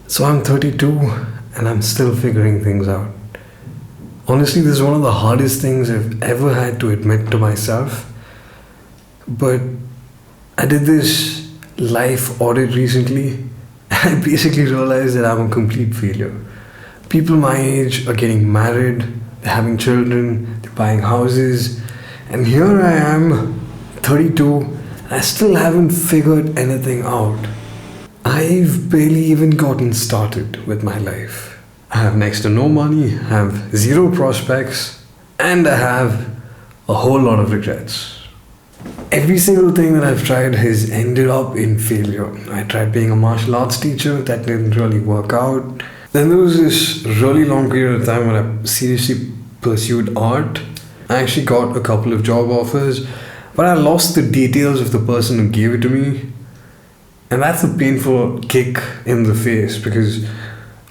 So I'm 32 and I'm still figuring things out. Honestly, this is one of the hardest things I've ever had to admit to myself. But I did this life audit recently and I basically realized that I'm a complete failure. People my age are getting married, they're having children, they're buying houses, and here I am, 32, and I still haven't figured anything out. I've barely even gotten started with my life. I have next to no money, I have zero prospects, and I have a whole lot of regrets. Every single thing that I've tried has ended up in failure. I tried being a martial arts teacher, that didn't really work out. Then there was this really long period of time when I seriously pursued art. I actually got a couple of job offers, but I lost the details of the person who gave it to me. And that's a painful kick in the face because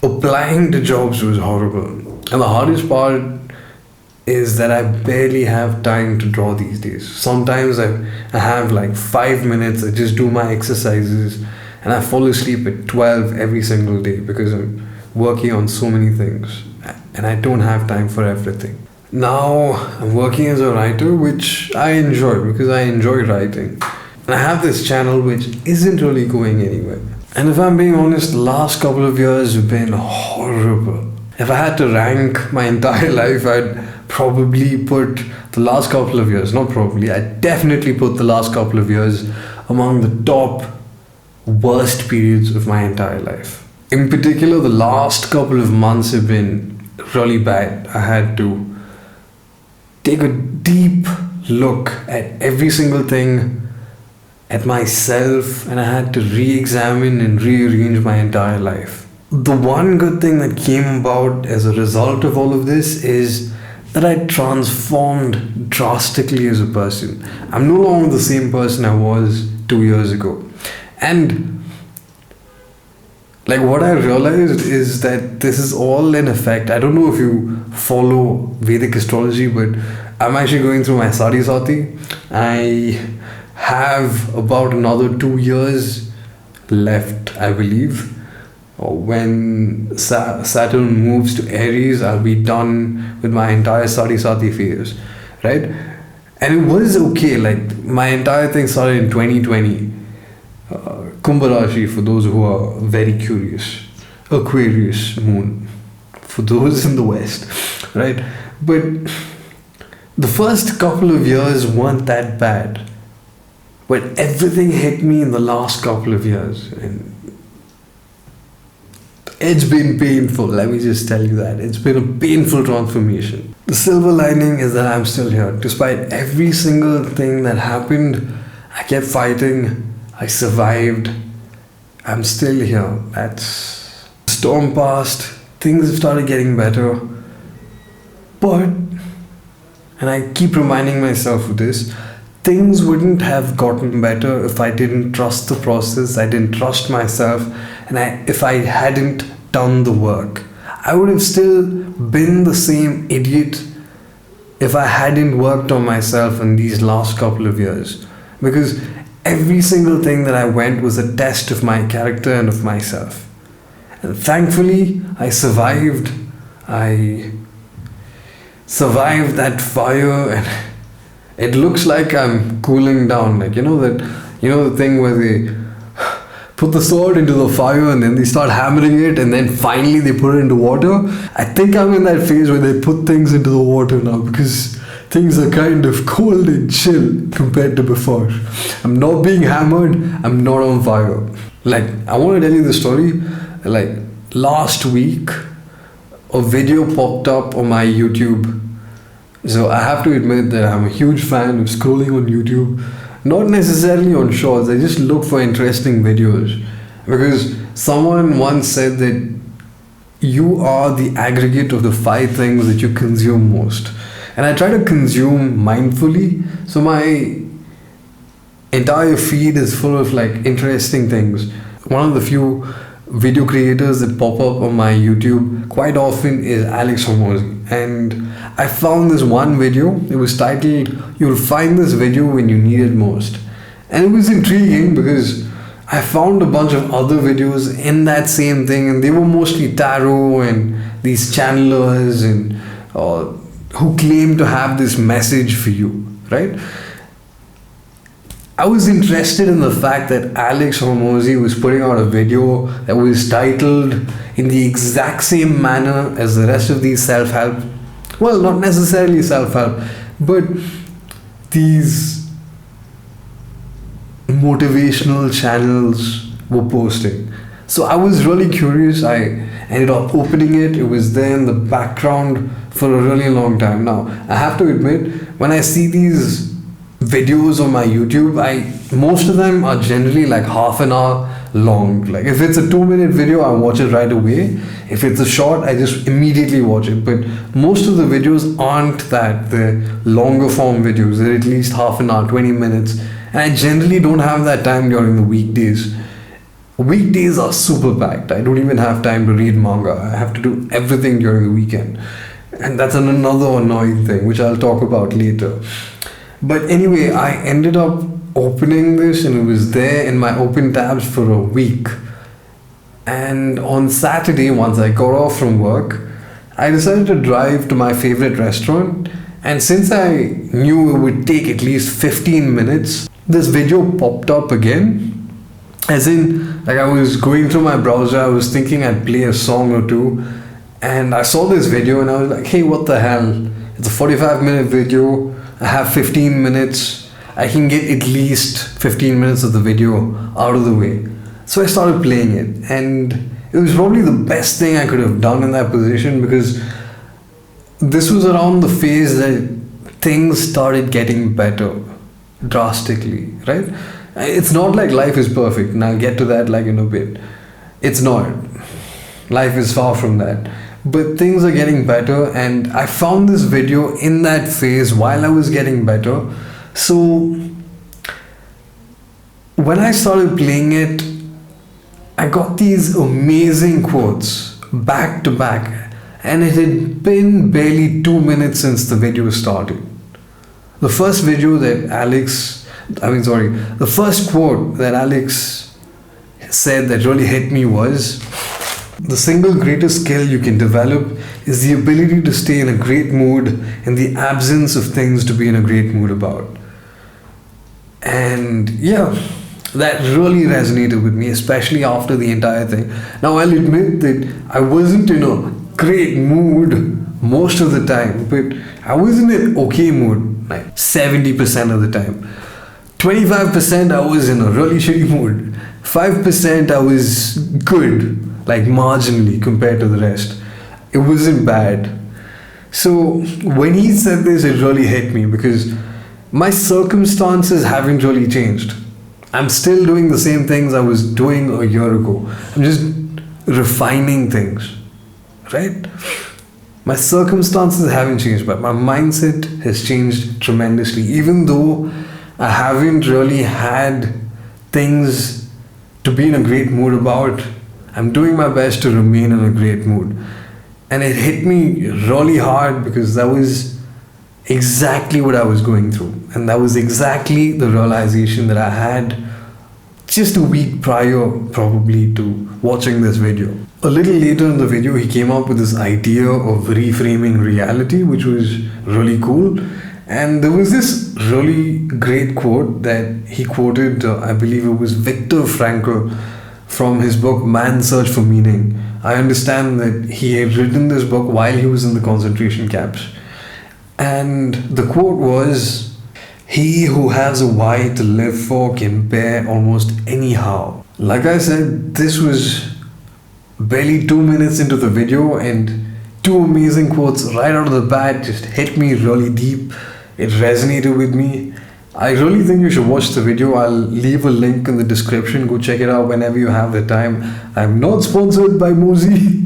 applying to jobs was horrible. And the hardest part is that I barely have time to draw these days. Sometimes I have like 5 minutes, I just do my exercises and I fall asleep at 12 every single day because I'm working on so many things and I don't have time for everything. Now I'm working as a writer, which I enjoy because I enjoy writing. And I have this channel which isn't really going anywhere. And if I'm being honest, the last couple of years have been horrible. If I had to rank my entire life, I'd probably put the last couple of years, not probably, I'd definitely put the last couple of years among the top worst periods of my entire life. In particular, the last couple of months have been really bad. I had to take a deep look at every single thing, at myself, and I had to re-examine and rearrange my entire life. The one good thing that came about as a result of all of this is that I transformed drastically as a person. I'm no longer the same person I was 2 years ago. And like what I realized is that this is all in effect. I don't know if you follow Vedic astrology, but I'm actually going through my Sade Sati. I have about another 2 years left, I believe. When Saturn moves to Aries, I'll be done with my entire Sade Sati phase, right? And it was okay, like my entire thing started in 2020. Kumbh Rashi, for those who are very curious. Aquarius moon, for those in the West, right? But the first couple of years weren't that bad. But everything hit me in the last couple of years. And it's been painful, let me just tell you that. It's been a painful transformation. The silver lining is that I'm still here. Despite every single thing that happened, I kept fighting. I survived. I'm still here. That's storm passed. Things have started getting better. But, and I keep reminding myself of this, things wouldn't have gotten better if I didn't trust the process, I didn't trust myself, and if I hadn't done the work. I would have still been the same idiot if I hadn't worked on myself in these last couple of years. Because every single thing that I went was a test of my character and of myself. And thankfully, I survived. I survived that fire, and it looks like I'm cooling down. Like, the thing where they put the sword into the fire and then they start hammering it and then finally they put it into water. I think I'm in that phase where they put things into the water now because things are kind of cold and chill compared to before. I'm not being hammered, I'm not on fire. Like, I want to tell you the story. Like, last week, a video popped up on my YouTube. So I have to admit that I'm a huge fan of scrolling on YouTube. Not necessarily on shorts, I just look for interesting videos. Because someone once said that you are the aggregate of the 5 things that you consume most. And I try to consume mindfully, so my entire feed is full of like interesting things. One of the few video creators that pop up on my YouTube quite often is Alex Hormozi. And I found this one video, it was titled, "You'll find this video when you need it most." And it was intriguing because I found a bunch of other videos in that same thing, and they were mostly tarot and these channelers and who claim to have this message for you, right? I was interested in the fact that Alex Hormozi was putting out a video that was titled in the exact same manner as the rest of these self-help, well, not necessarily self-help, but these motivational channels were posting. So I was really curious. I ended up opening it. It was there in the background for a really long time. Now, I have to admit, when I see these videos on my YouTube, most of them are generally like half an hour long. Like if it's a 2-minute video, I watch it right away. If it's a short, I just immediately watch it. But most of the videos aren't that. They're longer form videos. They're at least half an hour, 20 minutes. And I generally don't have that time during the weekdays. Weekdays are super packed. I don't even have time to read manga. I have to do everything during the weekend. And that's another annoying thing, which I'll talk about later. But anyway, I ended up opening this and it was there in my open tabs for a week. And on Saturday, once I got off from work, I decided to drive to my favorite restaurant. And since I knew it would take at least 15 minutes, this video popped up again. As in, like I was going through my browser, I was thinking I'd play a song or two. And I saw this video and I was like, hey, what the hell? It's a 45-minute video. I have 15 minutes. I can get at least 15 minutes of the video out of the way. So I started playing it, and it was probably the best thing I could have done in that position, because this was around the phase that things started getting better drastically, right? It's not like life is perfect, and I'll get to that like in a bit. It's not. Life is far from that. But things are getting better, and I found this video in that phase while I was getting better. So when I started playing it, I got these amazing quotes back to back, and it had been barely 2 minutes since the video started. The first quote that Alex said that really hit me was, the single greatest skill you can develop is the ability to stay in a great mood in the absence of things to be in a great mood about. And yeah, that really resonated with me, especially after the entire thing. Now I'll admit that I wasn't in a great mood most of the time, but I was in an okay mood like 70% of the time. 25% I was in a really shitty mood. 5% I was good, like marginally compared to the rest. It wasn't bad. So when he said this, it really hit me, because my circumstances haven't really changed. I'm still doing the same things I was doing a year ago. I'm just refining things, right? My circumstances haven't changed, but my mindset has changed tremendously. Even though I haven't really had things to be in a great mood about, I'm doing my best to remain in a great mood. And it hit me really hard, because that was exactly what I was going through. And that was exactly the realization that I had just a week prior, probably, to watching this video. A little later in the video, he came up with this idea of reframing reality, which was really cool. And there was this really great quote that he quoted, I believe it was Viktor Frankl, from his book Man's Search for Meaning. I understand that he had written this book while he was in the concentration camps. And the quote was, "He who has a why to live for can bear almost anyhow." Like I said, this was barely 2 minutes into the video, and two amazing quotes right out of the bat just hit me really deep. It resonated with me. I really think you should watch the video. I'll leave a link in the description. Go check it out whenever you have the time. I'm not sponsored by Mozi.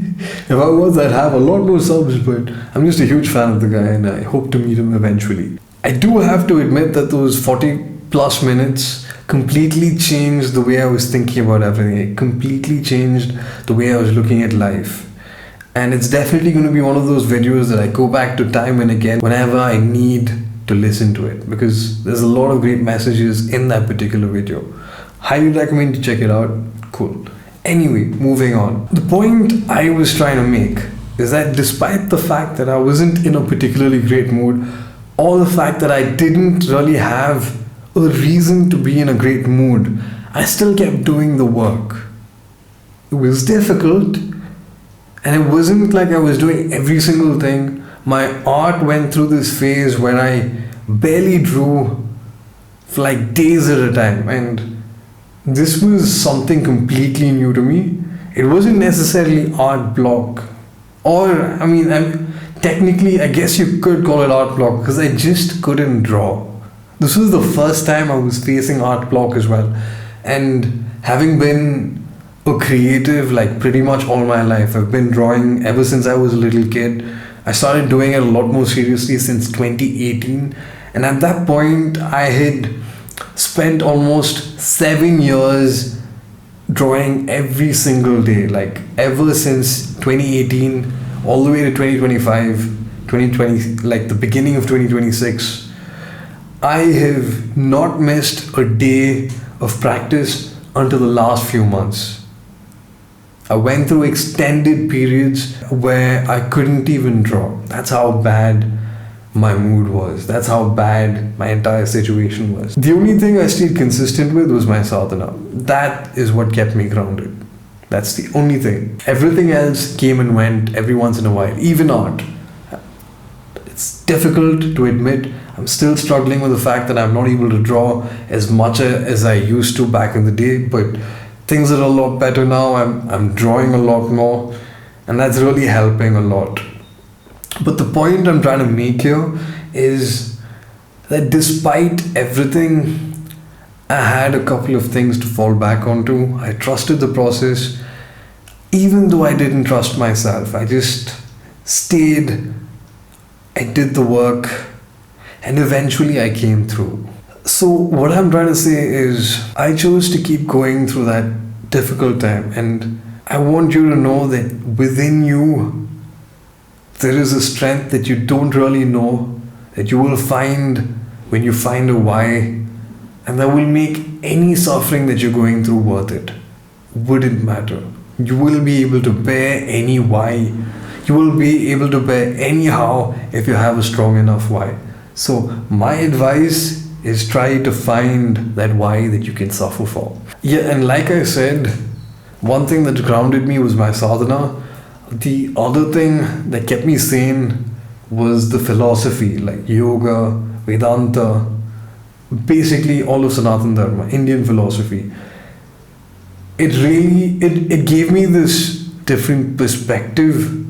If I was, I'd have a lot more subs, but I'm just a huge fan of the guy, and I hope to meet him eventually. I do have to admit that those 40 plus minutes completely changed the way I was thinking about everything. It completely changed the way I was looking at life. And it's definitely going to be one of those videos that I go back to time and again whenever I need to listen to it, because there's a lot of great messages in that particular video. Highly recommend you check it out. Cool. Anyway, moving on. The point I was trying to make is that despite the fact that I wasn't in a particularly great mood, or the fact that I didn't really have a reason to be in a great mood, I still kept doing the work. It was difficult, and it wasn't like I was doing every single thing. My art went through this phase where I barely drew for like days at a time, and this was something completely new to me. It wasn't necessarily art block, or technically I guess you could call it art block, because I just couldn't draw. This was the first time I was facing art block as well, and having been a creative like pretty much all my life, I've been drawing ever since I was a little kid. I started doing it a lot more seriously since 2018, and at that point I had spent almost 7 years drawing every single day, like ever since 2018 all the way to 2025, 2020, like the beginning of 2026. I have not missed a day of practice until the last few months. I went through extended periods where I couldn't even draw. That's how bad my mood was. That's how bad my entire situation was. The only thing I stayed consistent with was my sadhana. That is what kept me grounded. That's the only thing. Everything else came and went every once in a while, even art. It's difficult to admit. I'm still struggling with the fact that I'm not able to draw as much as I used to back in the day, but things are a lot better now. I'm drawing a lot more, and that's really helping a lot. But the point I'm trying to make here is that despite everything, I had a couple of things to fall back onto. I trusted the process, even though I didn't trust myself. I just stayed, I did the work, and eventually I came through. So what I'm trying to say is I chose to keep going through that difficult time, and I want you to know that within you there is a strength that you don't really know, that you will find when you find a why, and that will make any suffering that you're going through worth it. Wouldn't matter. You will be able to bear any why. You will be able to bear anyhow if you have a strong enough why. So my advice is try to find that why that you can suffer for. Yeah, and like I said, one thing that grounded me was my sadhana. The other thing that kept me sane was the philosophy, like yoga, Vedanta, basically all of Sanatan Dharma, Indian philosophy. It gave me this different perspective.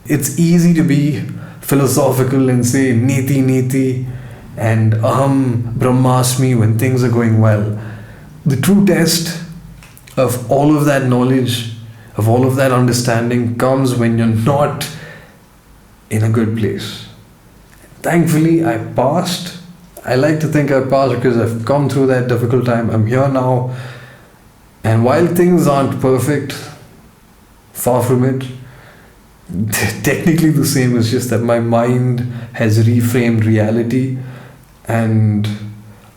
It's easy to be philosophical and say neti neti and aham brahmasmi when things are going well. The true test of all of that knowledge, of all of that understanding, comes when you're not in a good place. Thankfully, I passed. I like to think I passed because I've come through that difficult time. I'm here now. And while things aren't perfect, far from it, technically the same. It's just that my mind has reframed reality, and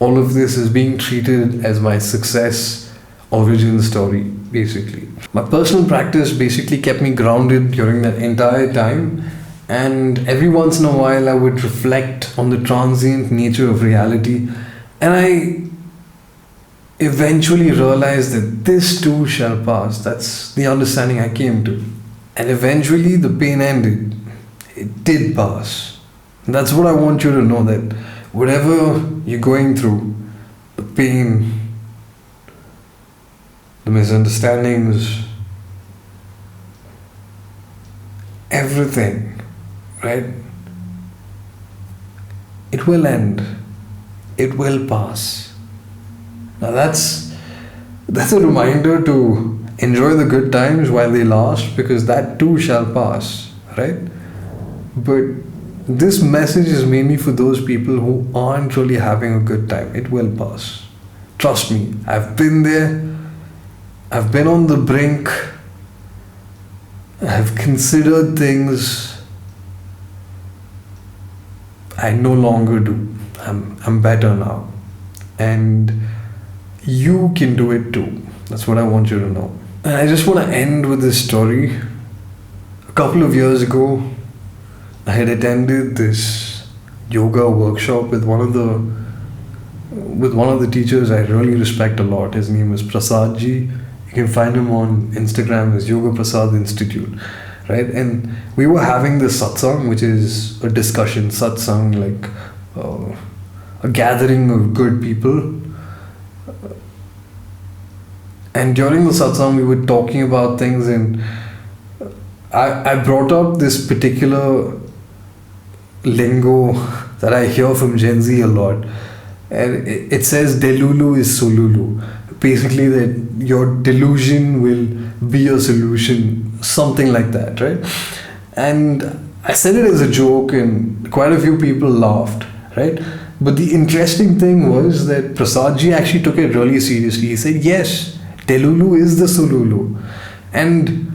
all of this is being treated as my success origin story, basically. My personal practice basically kept me grounded during that entire time, and every once in a while I would reflect on the transient nature of reality, and I eventually realized that this too shall pass. That's the understanding I came to. And eventually the pain ended. It did pass. And that's what I want you to know, that whatever you're going through, the pain, the misunderstandings, everything, right? It will end. It will pass. Now that's a reminder to enjoy the good times while they last, because that too shall pass, right? But this message is mainly for those people who aren't really having a good time. It will pass. Trust me, I've been there. I've been on the brink. I've considered things. I no longer do. I'm better now. And you can do it too. That's what I want you to know. And I just want to end with this story. A couple of years ago, I had attended this yoga workshop with one of the teachers I really respect a lot. His name is Prasad Ji. You can find him on Instagram as Yoga Prasad Institute, right? And we were having this satsang, which is a discussion, satsang, like a gathering of good people. And during the satsang, we were talking about things, and I brought up this particular lingo that I hear from Gen Z a lot. And it says Delulu is Solulu. Basically, that your delusion will be your solution, something like that, right? And I said it as a joke, and quite a few people laughed, right? But the interesting thing was that Prasad Ji actually took it really seriously. He said, yes, Delulu is the Solulu. And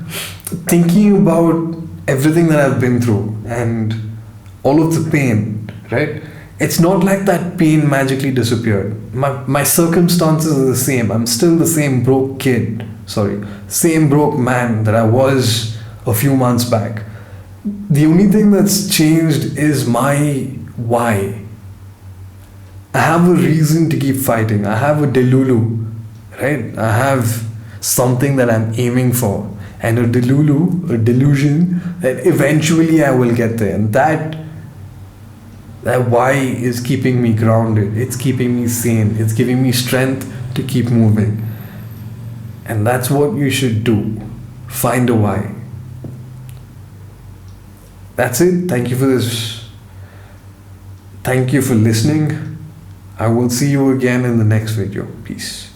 thinking about everything that I've been through and all of the pain, right? It's not like that pain magically disappeared. My circumstances are the same. I'm still the same broke kid. Same broke man that I was a few months back. The only thing that's changed is my why. I have a reason to keep fighting. I have a Delulu, right? I have something that I'm aiming for. And a Delulu, a delusion, that eventually I will get there. And that why is keeping me grounded. It's keeping me sane. It's giving me strength to keep moving. And that's what you should do. Find a why. That's it. Thank you for this. Thank you for listening. I will see you again in the next video. Peace.